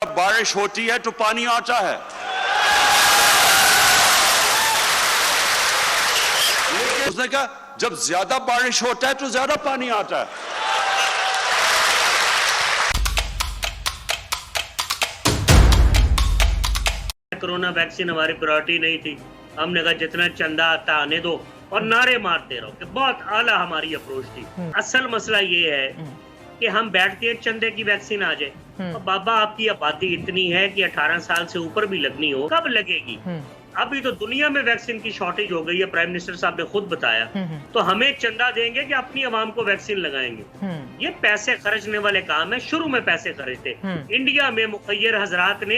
बारिश होती है तो पानी आता है, उसने कहा जब ज्यादा बारिश होता है तो ज्यादा पानी आता है। कोरोना वैक्सीन हमारी प्रायोरिटी नहीं थी। हमने कहा जितना चंदा आता आने दो और नारे मारते रहो कि बहुत आला हमारी अप्रोच थी। असल मसला ये है कि हम बैठते हैं चंदे की वैक्सीन आ जाए और बाबा आपकी आबादी इतनी है कि 18 साल से ऊपर भी लगनी हो, कब लगेगी? अभी तो दुनिया में वैक्सीन की शॉर्टेज हो गई है, प्राइम मिनिस्टर साहब ने खुद बताया। तो हमें चंदा देंगे कि अपनी आवाम को वैक्सीन लगाएंगे। ये पैसे खर्चने वाले काम है। शुरू में पैसे खर्चते इंडिया में मुखैर हजरात ने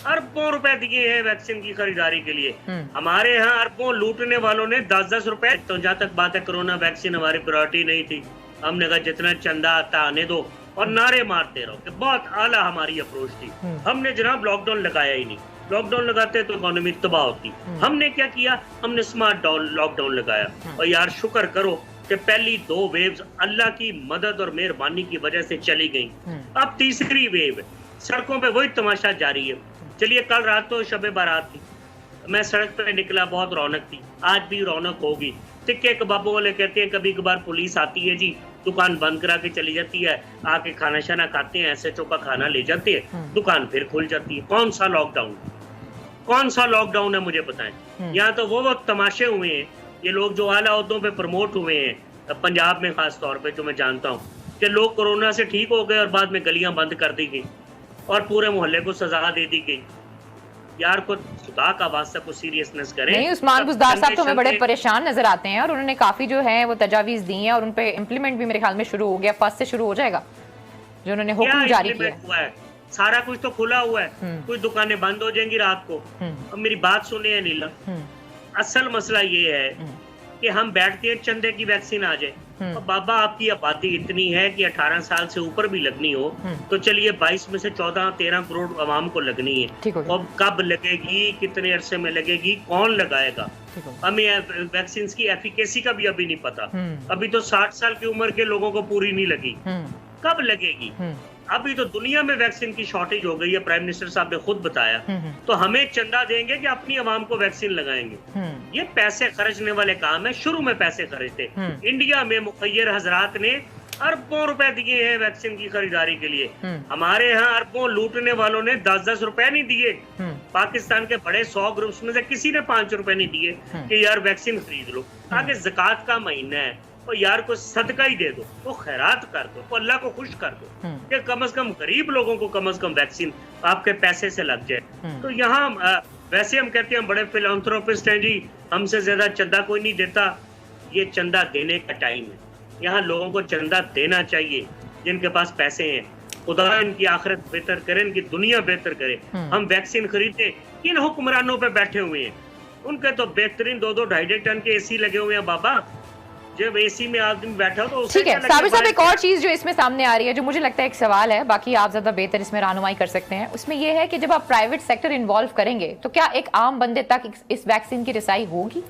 अरबों रुपए दिए हैं वैक्सीन की खरीदारी के लिए। हमारे यहाँ अरबों लूटने वालों ने 10-10 रुपए। तो जहाँ तक बात है कोरोना वैक्सीन हमारी प्रायोरिटी नहीं थी। हमने कहा जितना चंदा आता आने दो और नारे मारते रहो कि बहुत आला हमारी अप्रोच थी। हमने जनाब लॉकडाउन लगाया ही नहीं। लॉकडाउन लगाते तो इकोनॉमी तबाह होती। हमने क्या किया? हमने स्मार्ट लॉकडाउन लगाया। और यार शुक्र करो कि पहली 2 वेव्स अल्लाह की मदद और मेहरबानी की वजह से चली गई। अब तीसरी वेव सड़कों पे वही तमाशा जारी है। चलिए कल रात तो शबे बारात थी, मैं सड़क पे निकला, बहुत रौनक थी। आज भी रौनक होगी। टिक्के कबाबों वाले कहते हैं कभी कभार पुलिस आती है जी, दुकान बंद करा के चली जाती है, आके खाना शाना खाते हैं, SHO का खाना ले जाते हैं, दुकान फिर खुल जाती है। कौन सा लॉकडाउन? कौन सा लॉकडाउन है मुझे बताएं। यहाँ तो वो तमाशे हुए हैं। ये लोग जो आला ओहदों पे प्रमोट हुए हैं पंजाब में खास तौर पे, जो मैं जानता हूँ कि लोग कोरोना से ठीक हो गए और बाद में गलियां बंद कर दी गई और पूरे मोहल्ले को सजा दे दी गई। यार को खुदा का वास्ता को सीरियसनेस करें। नहीं, उस्मान बुज़दार साहब तो हमें बड़े परेशान नजर आते हैं और उन्होंने काफी जो है वो तजावीज दी हैं और उन पे इम्प्लीमेंट भी मेरे ख्याल में शुरू हो गया। 5 से शुरू हो जाएगा जो उन्होंने हुक्म जारी किया है। सारा कुछ तो खुला हुआ है, कुछ दुकानें बंद हो जाएंगी रात को। अब मेरी बात सुने है नीला, असल मसला ये है कि हम बैठते हैं चंदे की वैक्सीन आ जाए और बाबा आपकी आबादी इतनी है कि 18 साल से ऊपर भी लगनी हो, तो चलिए 22 में से 14-13 करोड़ आवाम को लगनी है। अब कब लगेगी, कितने अरसे में लगेगी, कौन लगाएगा? हमें वैक्सीन की एफिकेसी का भी अभी नहीं पता। अभी तो 60 साल की उम्र के लोगों को पूरी नहीं लगी, कब लगेगी? अभी तो दुनिया में वैक्सीन की शॉर्टेज हो गई है, प्राइम मिनिस्टर साहब ने खुद बताया। तो हमें चंदा देंगे कि अपनी आवाम को वैक्सीन लगाएंगे। ये पैसे खर्चने वाले काम है। शुरू में पैसे खर्चते इंडिया में मुखैर हजरात ने अरबों रुपए दिए हैं वैक्सीन की खरीदारी के लिए। हमारे यहाँ अरबों लूटने वालों ने 10-10 रुपए नहीं दिए। पाकिस्तान के बड़े 100 ग्रुप्स में से किसी ने 5 रुपए नहीं दिए कि यार वैक्सीन खरीद लो। आगे ज़कात का महीना है, तो यार को सदका ही दे दो, वो खैरात कर दो, तो अल्लाह को खुश कर दो कि कम से कम गरीब लोगों को कम से कम वैक्सीन आपके पैसे से लग जाए। तो यहाँ वैसे हम कहते हैं हम बड़े फिलैंथ्रोपिस्ट हैं जी, हमसे ज्यादा चंदा कोई नहीं देता। ये चंदा देने का टाइम है। यहाँ लोगों को चंदा देना चाहिए जिनके पास पैसे हैं। खुदा इनकी आखिरत बेहतर करे, इनकी दुनिया बेहतर करे। हम वैक्सीन खरीदे, किन हुक्मरानों पे बैठे हुए हैं? उनके तो बेहतरीन 2-2 2.5 टन के AC लगे हुए हैं बाबा। जब AC में आदमी बैठा हो तो ठीक है। साबिर साहब, एक और चीज जो इसमें सामने आ रही है, जो मुझे लगता है एक सवाल है, बाकी आप ज्यादा बेहतर इसमें रहनुमाई कर सकते हैं, उसमें यह है कि जब आप प्राइवेट सेक्टर इन्वॉल्व करेंगे तो क्या एक आम बंदे तक इस वैक्सीन की रसाई होगी?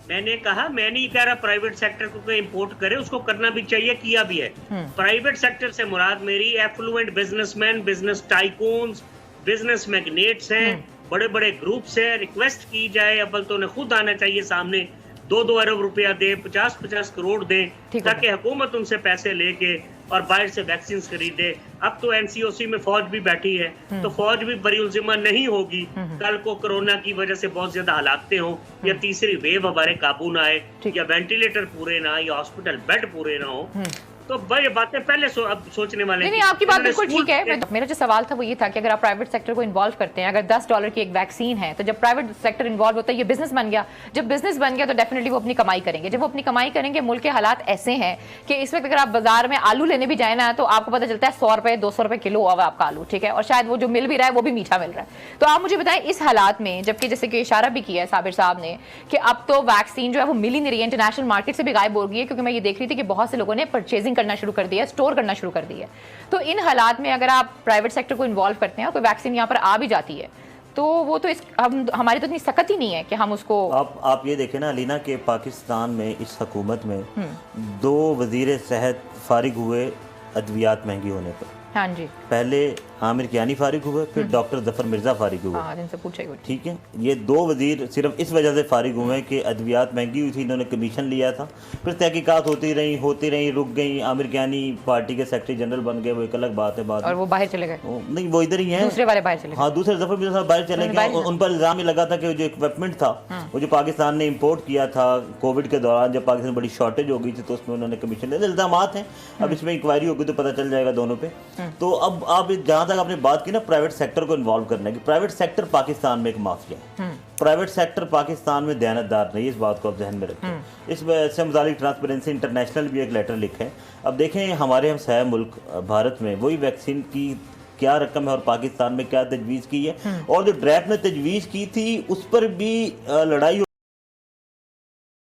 मैंने कहा, मैं नहीं कह रहा प्राइवेट सेक्टर को कोई इंपोर्ट करे, उसको करना भी चाहिए, किया भी है। प्राइवेट सेक्टर से मुराद मेरी affluent businessman, business tycoons, business magnates हैं, बड़े बड़े ग्रुप्स हैं। रिक्वेस्ट की जाए, अव्वल तो उन्हें खुद आना चाहिए सामने, 2-2 अरब रुपया दे, 50-50 करोड़ दे, ताकि हुकूमत उनसे पैसे लेके और बाहर से वैक्सीन खरीदे। अब तो NCOC में फौज भी बैठी है, तो फौज भी बरी उल्जिमा नहीं होगी। कल को कोरोना की वजह से बहुत ज्यादा हालातें हों या तीसरी वेव हमारे काबू ना आए या वेंटिलेटर पूरे ना आए या हॉस्पिटल बेड पूरे ना हो, तो भाई ये बातें पहले अब सोचने वाले। नहीं, आपकी बात बिल्कुल ठीक है। मेरा जो सवाल था वो ये था कि अगर आप प्राइवेट सेक्टर को इन्वॉल्व करते हैं, अगर $10 की एक वैक्सीन है, तो जब प्राइवेट सेक्टर इन्वॉल्व होता है, ये बिजनेस बन गया। जब बिजनेस बन गया तो डेफिनेटली वो अपनी कमाई करेंगे। जब वो अपनी कमाई करेंगे, मुल्क के हालात ऐसे हैं कि इस वक्त अगर आप बाजार में आलू लेने भी जाए ना, तो आपको पता चलता है 100 रुपए 200 रुपए किलो हुआ आपका आलू, ठीक है, और शायद वो जो मिल भी रहा है वो भी मीठा मिल रहा है। तो आप मुझे बताएं, इस हालात में, जबकि जैसे कि इशारा भी किया है साबिर साहब ने कि अब तो वैक्सीन जो है वो मिल ही नहीं रही है, इंटरनेशनल मार्केट से भी गायब हो गई है, क्योंकि मैं ये देख रही थी कि बहुत से लोगों ने परचेजिंग करना शुरू कर दिया, स्टोर करना शुरू कर दिया। तो इन हालात में अगर आप प्राइवेट सेक्टर को इन्वॉल्व करते हैं, कोई वैक्सीन यहाँ पर आ भी जाती है, तो वो तो हमारी तो इतनी सख्त ही नहीं है कि हम उसको। आप ये देखें ना अलीना, के पाकिस्तान में इस हुकूमत में 2 वजीर सेहत फारिग हुए अद्वियात महंगी होने पर। हाँ जी। पहले आमिर कियानी फारिग हुए, फिर डॉक्टर जफर मिर्ज़ा फारिग हुए। हाँ, जिनसे पूछा ही कुछ। ठीक है, ये 2 वजीर सिर्फ इस वजह से फारिग हुए हैं कि अद्वियात महंगी हुई थी, इन्होंने कमीशन लिया था, फिर तहकीकात होती रही, रुक गई। आमिर कियानी पार्टी के सेक्रेटरी जनरल बन गए, वो एक अलग बात है। बात और वो बाहर चले गए, नहीं, वो इधर ही हैं, दूसरे वाले बाहर चले गए। हाँ, दूसरे जफर मिर्ज़ा साहब बाहर चले गए। उन पर इल्ज़ाम ये लगा था कि जो इक्विपमेंट था वो जो पाकिस्तान ने इंपोर्ट किया था कोविड के दौरान, जब पाकिस्तान में बड़ी शॉर्टेज हो गई थी, तो उसमें उन्होंने कमीशन लिया। इल्ज़ामात हैं, अब इसमें इंक्वायरी होगी तो पता चल जाएगा दोनों पे। तो अब आप जहाँ तक आपने बात की ना प्राइवेट सेक्टर को इन्वॉल्व करने की, प्राइवेट सेक्टर पाकिस्तान में एक माफिया है। प्राइवेट सेक्टर पाकिस्तान में दयानतदार नहीं है, इस बात को आप जहन में रखें। इस वजह से मुतालिक ट्रांसपेरेंसी इंटरनेशनल भी एक लेटर लिखे है। अब देखें हमारे हमसाया मुल्क भारत में वही वैक्सीन की क्या रकम है और पाकिस्तान में क्या तजवीज़ की है, और जो ड्रैप ने तजवीज़ की थी उस पर भी लड़ाई